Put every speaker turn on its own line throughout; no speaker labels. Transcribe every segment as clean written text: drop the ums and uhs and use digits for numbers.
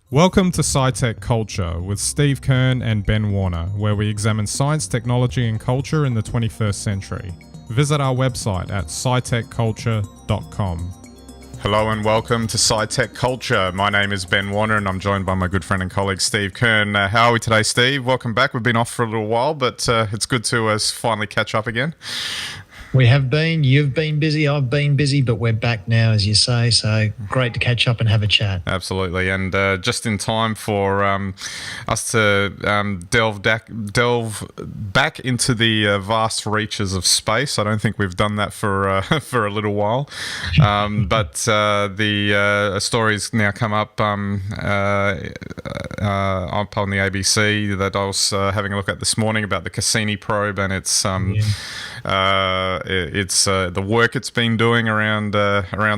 Welcome to SciTech Culture with Steve Kern and Ben Warner, where we examine science, technology and culture in the 21st century. Visit our website at scitechculture.com.
Hello and welcome to SciTech Culture. My name is Ben Warner and I'm joined by my good friend and colleague Steve Kern. How are we today, Steve? Welcome back. We've been off for a little while, but it's good to finally catch up again.
We have been. You've been busy. I've been busy, but we're back now, as you say. So great to catch up and have a chat.
Absolutely, and just in time for us to delve back into the vast reaches of space. I don't think we've done that for for a little while, but the stories now come up on the ABC that I was having a look at this morning about the Cassini probe and its the work it's been doing around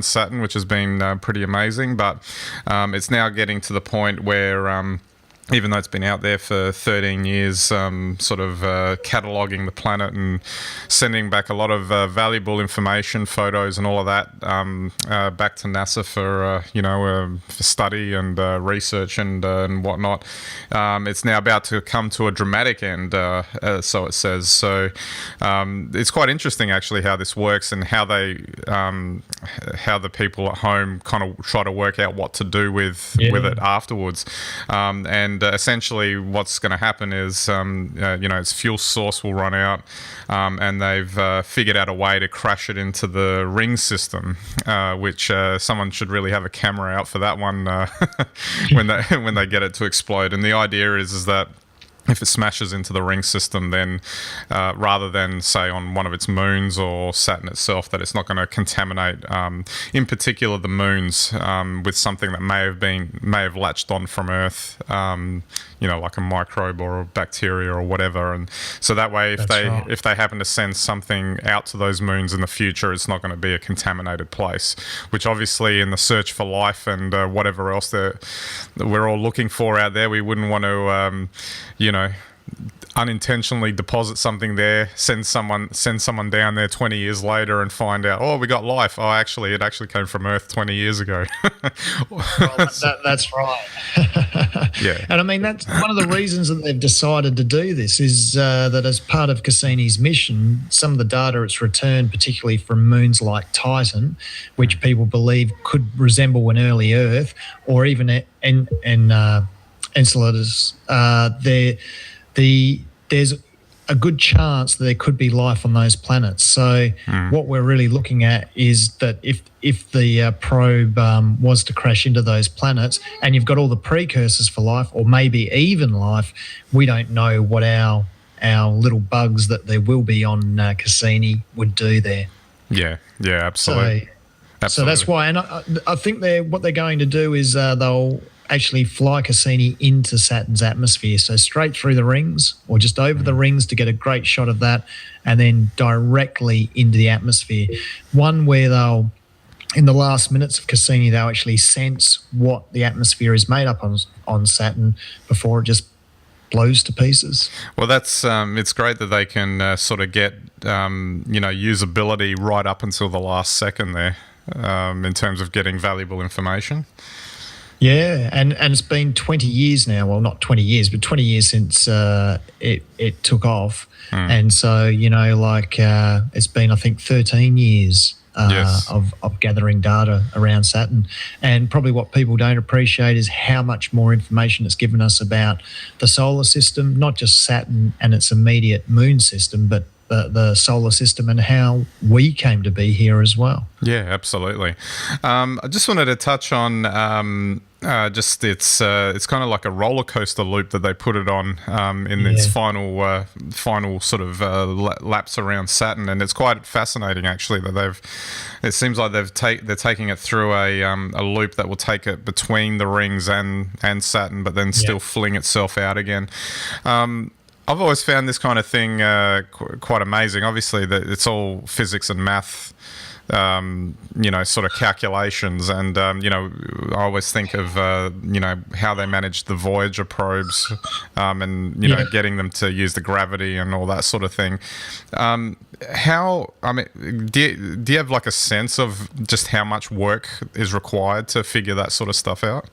Saturn, which has been pretty amazing. But it's now getting to the point where even though it's been out there for 13 years, sort of cataloguing the planet and sending back a lot of valuable information, photos and all of that back to NASA for for study and research and whatnot. It's now about to come to a dramatic end, so it says. So it's quite interesting actually how this works and how they how the people at home kind of try to work out what to do with it afterwards. And essentially what's going to happen is, its fuel source will run out, and they've figured out a way to crash it into the ring system, which someone should really have a camera out for that one when they get it to explode. And the idea is that if it smashes into the ring system, then rather than, say, on one of its moons or Saturn itself, that it's not going to contaminate, in particular the moons, with something that may have latched on from Earth, like a microbe or a bacteria or whatever. And so that way, if they happen to send something out to those moons in the future, it's not going to be a contaminated place. Which obviously, in the search for life and whatever else that we're all looking for out there, we wouldn't want to, unintentionally deposit something there, send someone down there 20 years later and find out, oh, we got life. Oh, actually, it actually came from Earth 20 years ago.
Well, that's right.
Yeah.
And I mean, that's one of the reasons that they've decided to do this is that as part of Cassini's mission, some of the data it's returned, particularly from moons like Titan, which people believe could resemble an early Earth, or even Enceladus, there's a good chance that there could be life on those planets. So what we're really looking at is that if the probe was to crash into those planets and you've got all the precursors for life, or maybe even life, we don't know what our little bugs that there will be on Cassini would do there.
Yeah, absolutely.
So that's why, and I think what they're going to do is they'll actually fly Cassini into Saturn's atmosphere, so straight through the rings or just over the rings to get a great shot of that, and then directly into the atmosphere. One where they'll, in the last minutes of Cassini, they'll actually sense what the atmosphere is made up on Saturn before it just blows to pieces.
Well, that's it's great that they can sort of get usability right up until the last second there, in terms of getting valuable information.
Yeah, and it's been 20 years now. Well, not 20 years, but 20 years since it took off. And so, it's been, I think, 13 years of gathering data around Saturn. And probably what people don't appreciate is how much more information it's given us about the solar system, not just Saturn and its immediate moon system, but the solar system and how we came to be here as well.
Yeah, absolutely. I just wanted to touch on it's kind of like a roller coaster loop that they put it on in its final sort of laps around Saturn, and it's quite fascinating actually that it seems like they're taking it through a loop that will take it between the rings and Saturn, but then still fling itself out again. I've always found this kind of thing quite amazing. Obviously, that it's all physics and math, sort of calculations. And, I always think of, how they managed the Voyager probes and, getting them to use the gravity and all that sort of thing. Do you have like a sense of just how much work is required to figure that sort of stuff out?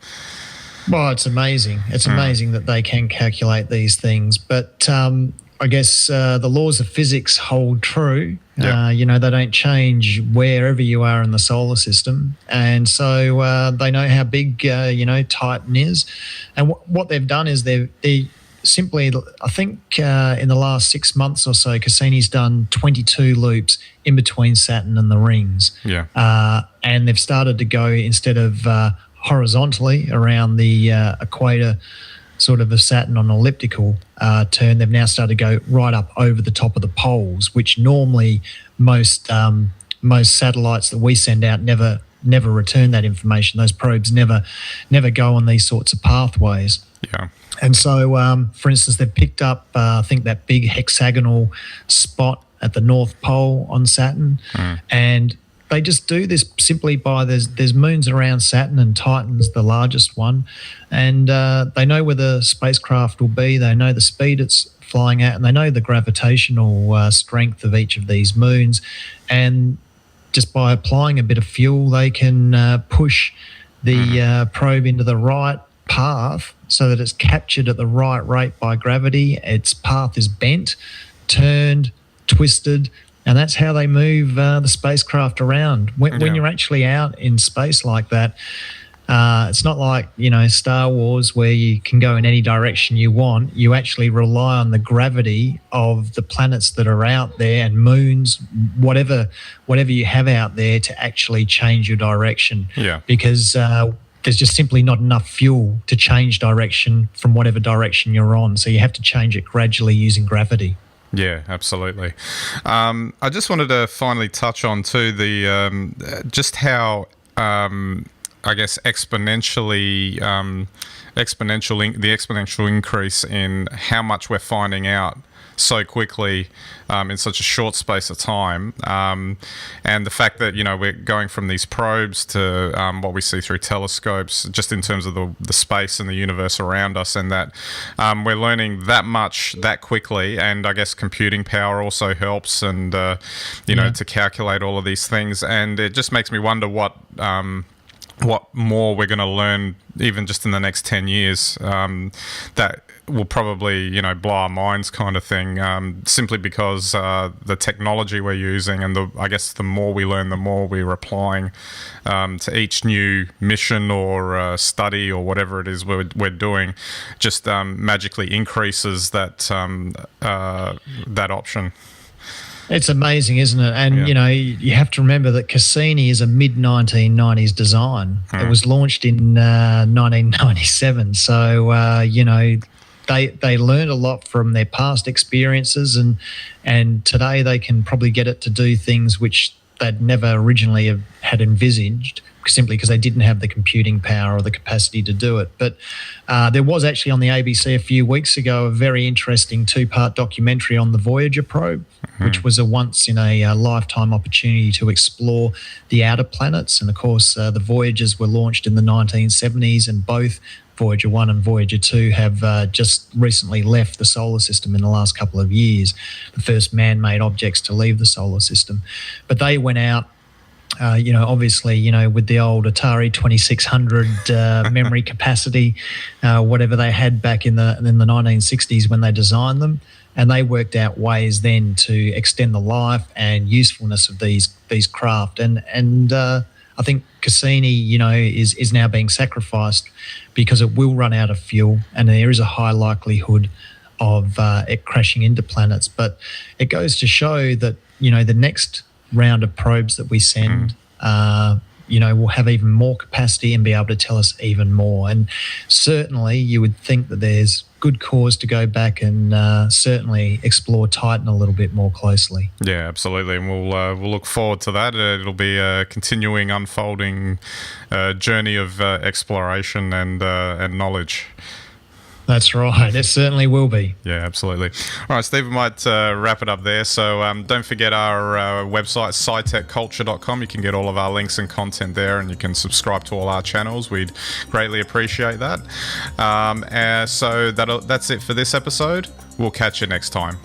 Well, it's amazing. It's amazing that they can calculate these things. But I guess the laws of physics hold true.
Yeah.
They don't change wherever you are in the solar system. And so they know how big, Titan is. And what they've done is they simply, I think in the last 6 months or so, Cassini's done 22 loops in between Saturn and the rings.
Yeah.
And they've started to go, instead of horizontally around the equator sort of Saturn on an elliptical turn, they've now started to go right up over the top of the poles, which normally most satellites that we send out never return that information. Those probes never go on these sorts of pathways.
Yeah.
And so, for instance, they've picked up, I think, that big hexagonal spot at the North Pole on Saturn, and they just do this simply by there's moons around Saturn, and Titan's the largest one, and they know where the spacecraft will be. They know the speed it's flying at, and they know the gravitational strength of each of these moons, and just by applying a bit of fuel, they can push the probe into the right path so that it's captured at the right rate by gravity. Its path is bent, turned, twisted, and that's how they move the spacecraft around. When you're actually out in space like that, it's not like, Star Wars where you can go in any direction you want. You actually rely on the gravity of the planets that are out there and moons, whatever you have out there, to actually change your direction.
Yeah.
Because there's just simply not enough fuel to change direction from whatever direction you're on. So you have to change it gradually using gravity.
Yeah, absolutely. I just wanted to finally touch on too the just how I guess the exponential increase in how much we're finding out so quickly in such a short space of time, and the fact that we're going from these probes to what we see through telescopes, just in terms of the space and the universe around us, and that we're learning that much that quickly. And I guess computing power also helps, and to calculate all of these things. And it just makes me wonder what more we're going to learn, even just in the next 10 years, that will probably, blow our minds, kind of thing, simply because the technology we're using, and I guess the more we learn, the more we're applying to each new mission or study or whatever it is we're doing, just magically increases that option.
It's amazing, isn't it? And, you have to remember that Cassini is a mid-1990s design. It was launched in 1997. So, they learned a lot from their past experiences, and today they can probably get it to do things which they'd never originally had envisaged, simply because they didn't have the computing power or the capacity to do it. But there was actually on the ABC a few weeks ago a very interesting 2-part documentary on the Voyager probe, which was a once-in-a-lifetime opportunity to explore the outer planets. And, of course, the Voyagers were launched in the 1970s, and both Voyager 1 and Voyager 2 have just recently left the solar system in the last couple of years, the first man-made objects to leave the solar system. But they went out, obviously, with the old Atari 2600 memory capacity, whatever they had back in the 1960s when they designed them, and they worked out ways then to extend the life and usefulness of these craft. And I think Cassini, is now being sacrificed because it will run out of fuel, and there is a high likelihood of it crashing into planets. But it goes to show that, the next round of probes that we send, will have even more capacity and be able to tell us even more. And certainly you would think that there's good cause to go back and certainly explore Titan a little bit more closely.
Yeah, absolutely, and we'll look forward to that. It'll be a continuing, unfolding journey of exploration and knowledge.
That's right. It certainly will be.
Yeah, absolutely. All right, Steve, we might wrap it up there. So don't forget our website, scitechculture.com. You can get all of our links and content there, and you can subscribe to all our channels. We'd greatly appreciate that. So that's it for this episode. We'll catch you next time.